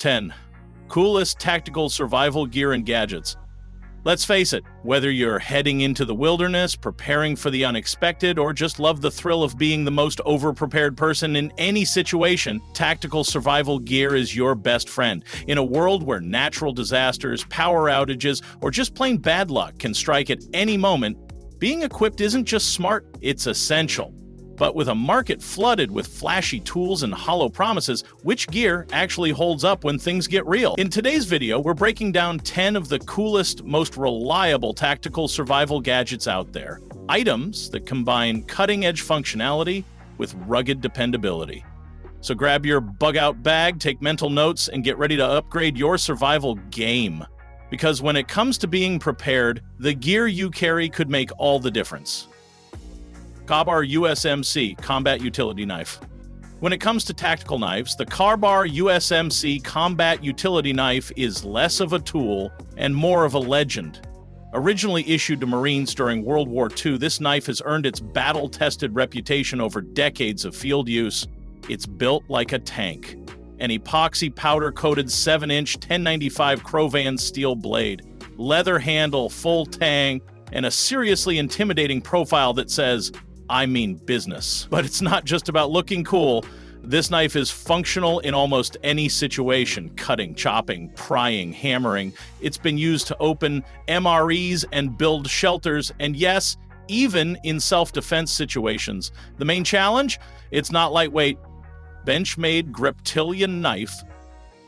10. Coolest tactical survival gear and gadgets. Let's face it, whether you're heading into the wilderness, preparing for the unexpected, or just love the thrill of being the most over-prepared person in any situation, tactical survival gear is your best friend. In a world where natural disasters, power outages, or just plain bad luck can strike at any moment, being equipped isn't just smart, it's essential. But with a market flooded with flashy tools and hollow promises, which gear actually holds up when things get real? In today's video, we're breaking down 10 of the coolest, most reliable tactical survival gadgets out there. Items that combine cutting-edge functionality with rugged dependability. So grab your bug-out bag, take mental notes, and get ready to upgrade your survival game. Because when it comes to being prepared, the gear you carry could make all the difference. Ka-Bar USMC Combat Utility Knife. When it comes to tactical knives, the Ka-Bar USMC Combat Utility Knife is less of a tool and more of a legend. Originally issued to Marines during World War II, this knife has earned its battle-tested reputation over decades of field use. It's built like a tank. An epoxy powder-coated 7-inch 1095 Crowvan steel blade, leather handle, full tang, and a seriously intimidating profile that says, "I mean business." But it's not just about looking cool. This knife is functional in almost any situation: cutting, chopping, prying, hammering. It's been used to open MREs and build shelters, and yes, even in self-defense situations. The main challenge? It's not lightweight. Benchmade Griptilian knife.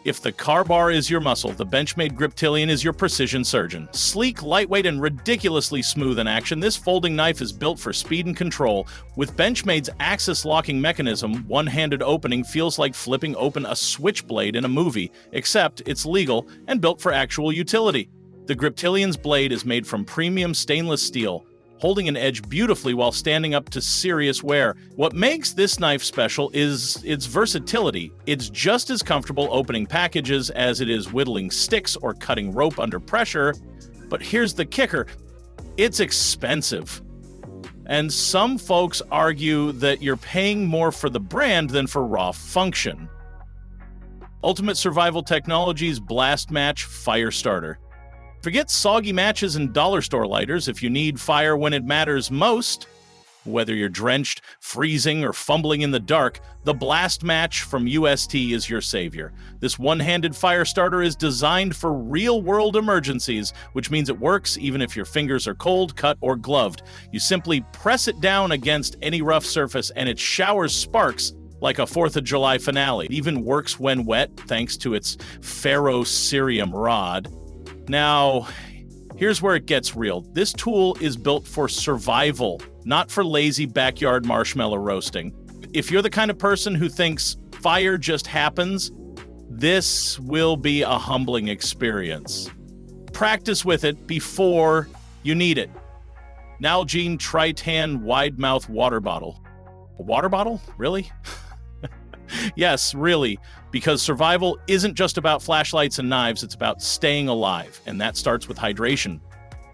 If the Ka-Bar is your muscle, the Benchmade Griptilian is your precision surgeon. Sleek, lightweight, and ridiculously smooth in action, this folding knife is built for speed and control. With Benchmade's axis locking mechanism, one-handed opening feels like flipping open a switchblade in a movie, except it's legal and built for actual utility. The Griptilian's blade is made from premium stainless steel, holding an edge beautifully while standing up to serious wear. What makes this knife special is its versatility. It's just as comfortable opening packages as it is whittling sticks or cutting rope under pressure. But here's the kicker: it's expensive. And some folks argue that you're paying more for the brand than for raw function. Ultimate Survival Technologies Blast Match Fire Starter. Forget soggy matches and dollar store lighters if you need fire when it matters most. Whether you're drenched, freezing, or fumbling in the dark, the Blast Match from UST is your savior. This one-handed fire starter is designed for real-world emergencies, which means it works even if your fingers are cold, cut, or gloved. You simply press it down against any rough surface and it showers sparks like a 4th of July finale. It even works when wet thanks to its ferrocerium rod. Now, here's where it gets real. This tool is built for survival, not for lazy backyard marshmallow roasting. If you're the kind of person who thinks fire just happens, this will be a humbling experience. Practice with it before you need it. Nalgene Tritan Wide Mouth Water Bottle. A water bottle? Really? Yes, really, because survival isn't just about flashlights and knives, it's about staying alive, and that starts with hydration.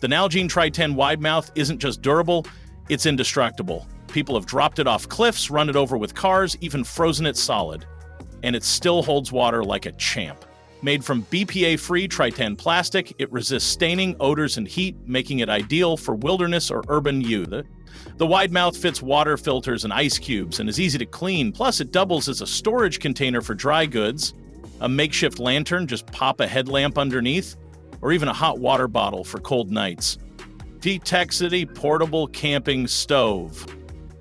The Nalgene Tri-10 Wide Mouth isn't just durable, it's indestructible. People have dropped it off cliffs, run it over with cars, even frozen it solid. And it still holds water like a champ. Made from BPA-free Tri-10 plastic, it resists staining, odors, and heat, making it ideal for wilderness or urban use. The wide mouth fits water filters and ice cubes and is easy to clean, plus it doubles as a storage container for dry goods, a makeshift lantern, just pop a headlamp underneath, or even a hot water bottle for cold nights. Detexity Portable Camping Stove.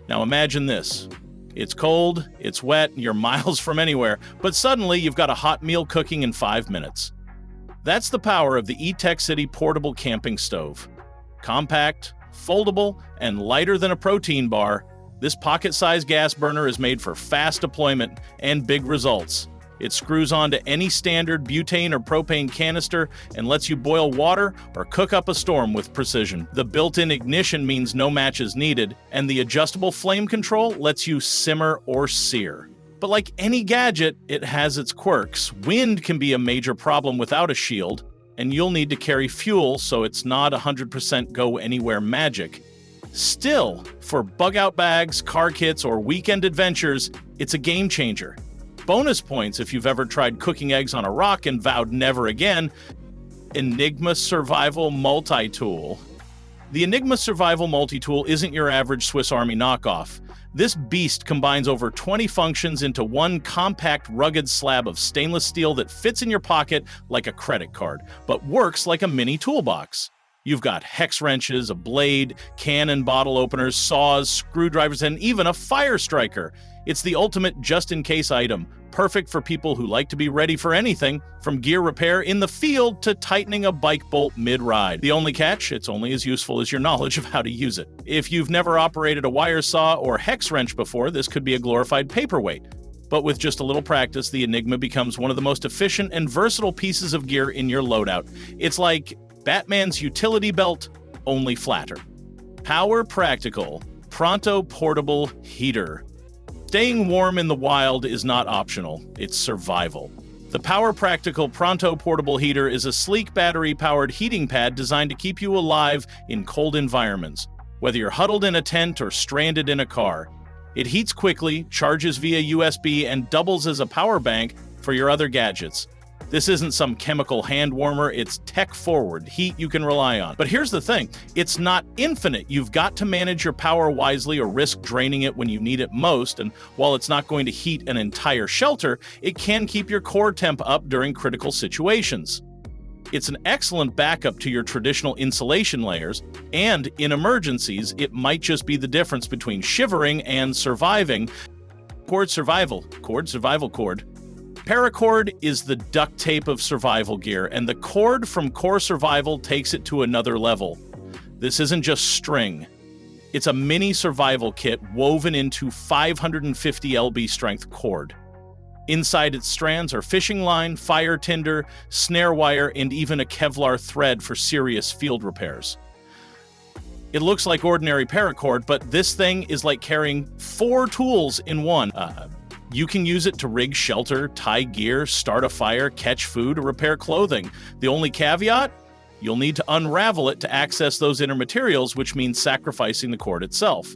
Now imagine this. It's cold, it's wet, you're miles from anywhere, but suddenly you've got a hot meal cooking in 5 minutes. That's the power of the eTechCity Portable Camping Stove. Compact, foldable, and lighter than a protein bar, this pocket-sized gas burner is made for fast deployment and big results. It screws onto any standard butane or propane canister and lets you boil water or cook up a storm with precision. The built-in ignition means no match is needed, and the adjustable flame control lets you simmer or sear. But like any gadget, it has its quirks. Wind can be a major problem without a shield, and you'll need to carry fuel, so it's not 100% go-anywhere magic. Still, for bug-out bags, car kits, or weekend adventures, it's a game changer. Bonus points if you've ever tried cooking eggs on a rock and vowed never again. Enigma Survival Multi-Tool. The Enigma Survival Multi-Tool isn't your average Swiss Army knockoff. This beast combines over 20 functions into one compact, rugged slab of stainless steel that fits in your pocket like a credit card, but works like a mini toolbox. You've got hex wrenches, a blade, can and bottle openers, saws, screwdrivers, and even a fire striker. It's the ultimate just-in-case item, perfect for people who like to be ready for anything, from gear repair in the field to tightening a bike bolt mid-ride. The only catch, it's only as useful as your knowledge of how to use it. If you've never operated a wire saw or hex wrench before, this could be a glorified paperweight. But with just a little practice, the Enigma becomes one of the most efficient and versatile pieces of gear in your loadout. It's like Batman's utility belt, only flatter. Power Practical Pronto Portable Heater. Staying warm in the wild is not optional, it's survival. The Power Practical Pronto Portable Heater is a sleek battery-powered heating pad designed to keep you alive in cold environments, whether you're huddled in a tent or stranded in a car. It heats quickly, charges via USB, and doubles as a power bank for your other gadgets. This isn't some chemical hand warmer, it's tech-forward, heat you can rely on. But here's the thing, it's not infinite. You've got to manage your power wisely or risk draining it when you need it most, and while it's not going to heat an entire shelter, it can keep your core temp up during critical situations. It's an excellent backup to your traditional insulation layers, and in emergencies, it might just be the difference between shivering and surviving. Cord Survival Cord. Paracord is the duct tape of survival gear, and the cord from Core Survival takes it to another level. This isn't just string. It's a mini survival kit woven into 550 lb strength cord. Inside its strands are fishing line, fire tinder, snare wire, and even a Kevlar thread for serious field repairs. It looks like ordinary paracord, but this thing is like carrying 4 tools in one. You can use it to rig shelter, tie gear, start a fire, catch food, or repair clothing. The only caveat? You'll need to unravel it to access those inner materials, which means sacrificing the cord itself.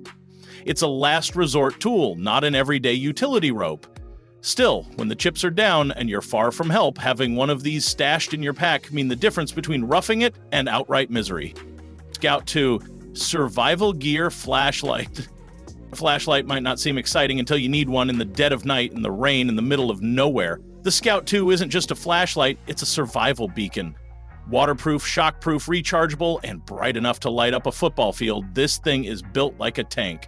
It's a last resort tool, not an everyday utility rope. Still, when the chips are down and you're far from help, having one of these stashed in your pack can mean the difference between roughing it and outright misery. Scout 2, Survival Gear Flashlight. A flashlight might not seem exciting until you need one in the dead of night in the rain in the middle of nowhere. The Scout 2 isn't just a flashlight, it's a survival beacon. Waterproof, shockproof, rechargeable, and bright enough to light up a football field, this thing is built like a tank.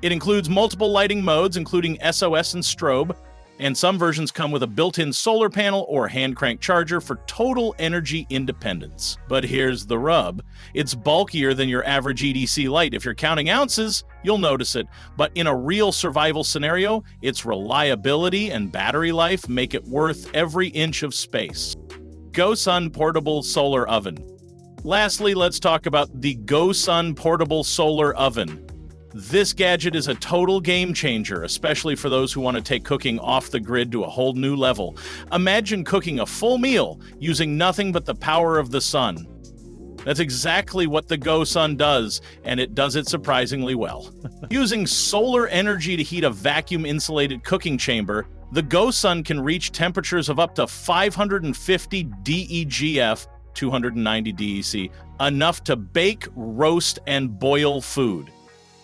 It includes multiple lighting modes, including SOS and strobe, and some versions come with a built-in solar panel or hand-crank charger for total energy independence. But here's the rub. It's bulkier than your average EDC light. If you're counting ounces, you'll notice it. But in a real survival scenario, its reliability and battery life make it worth every inch of space. GoSun Portable Solar Oven. Lastly, let's talk about the GoSun Portable Solar Oven. This gadget is a total game changer, especially for those who want to take cooking off the grid to a whole new level. Imagine cooking a full meal using nothing but the power of the sun. That's exactly what the GoSun does, and it does it surprisingly well. Using solar energy to heat a vacuum-insulated cooking chamber, the GoSun can reach temperatures of up to 550 DEGF, 290 DEC, enough to bake, roast, and boil food.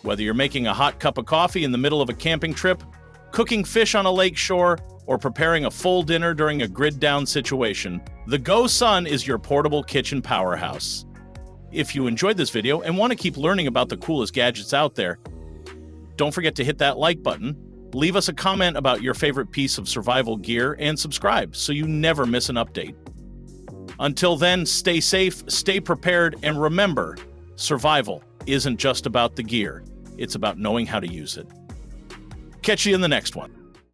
Whether you're making a hot cup of coffee in the middle of a camping trip, cooking fish on a lake shore, or preparing a full dinner during a grid-down situation, the GoSun is your portable kitchen powerhouse. If you enjoyed this video and want to keep learning about the coolest gadgets out there, don't forget to hit that like button, leave us a comment about your favorite piece of survival gear, and subscribe so you never miss an update. Until then, stay safe, stay prepared, and remember, survival isn't just about the gear. It's about knowing how to use it. Catch you in the next one.